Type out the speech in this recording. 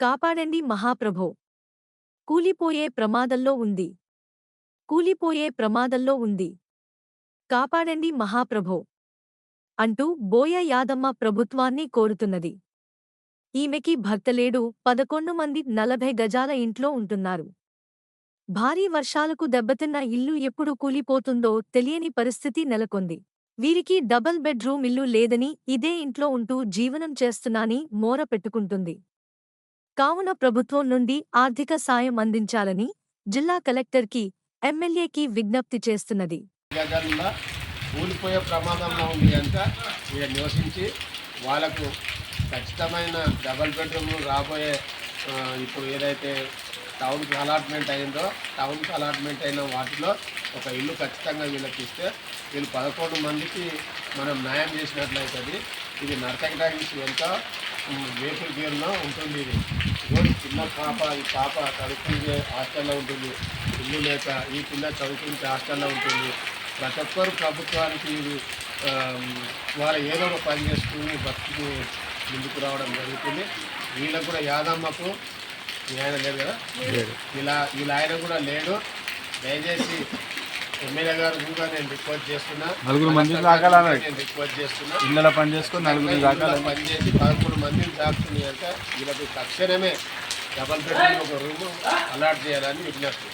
కాపాడండి మహాప్రభో. కూలిపోయే ప్రమాదంలో ఉంది. కూలిపోయే ప్రమాదంలో ఉంది. కాపాడండి మహాప్రభో అంటూ బోయ యాదమ్మ ప్రభుత్వాన్ని కోరుతున్నది. ఈమెకి భర్త లేడు, 11 మంది 40 గజాల ఇంట్లో ఉంటున్నారు. భారీ వర్షాలకు దెబ్బతిన్న ఇల్లు ఎప్పుడు కూలిపోతుందో తెలియని పరిస్థితి నెలకొంది. వీరికి డబుల్ బెడ్రూమ్ ఇల్లు లేదని ఇదే ఇంట్లో ఉంటూ జీవనం చేస్తున్నాని మోర పెట్టుకుంటుంది. కావున ప్రభుత్వం నుండి ఆర్థిక సాయం అందించాలని జిల్లా కలెక్టర్కి, ఎమ్మెల్యేకి విజ్ఞప్తి చేస్తున్నది. కూలిపోయే ప్రమాదంలో ఉంది కనుక ఇక్కడ నివసించి వాళ్ళకు ఖచ్చితమైన డబల్ బెడ్రూమ్ రాబోయే ఇప్పుడు ఏదైతే టౌన్కి అలాట్మెంట్ అయిందో టౌన్కి అలాట్మెంట్ అయిన వాటిలో ఒక ఇల్లు ఖచ్చితంగా వీళ్ళకి ఇస్తే వీళ్ళు 11 మందికి మనం న్యాయం చేసినట్లయితుంది. ఇది నర్తకటానికి ఎంత వేపుల గేర్లో ఉంటుంది. ఇది చిన్న పాప, ఈ పాప చదువుకునే హాస్టల్లో ఉంటుంది, ఇల్లు లేక ఈ పిల్ల చదువుకుంటే హాస్టల్లో ఉంటుంది. ప్రతి ఒక్కరు ప్రభుత్వానికి వాళ్ళ ఏదో ఒక పని చేసుకుని బతుకుని ముందుకు రావడం జరుగుతుంది. వీళ్ళకు కూడా యాదమ్మకు ఆయన లేదు కదా, వీళ్ళ ఆయన కూడా లేడు. దయచేసి ఎమ్మెల్యే గారు కూడా నేను రిక్వెస్ట్ చేస్తున్నా, నేను రిక్వెస్ట్ చేస్తున్నా, ఇళ్ళ పని చేసుకుని నలుగురు పని చేసి 11 మందిని దాక్కుని అంటే వీళ్ళకి తక్షణమే డబల్ బెడ్రూమ్ ఒక రూము అలాట్ చేయాలని విజ్ఞప్తి.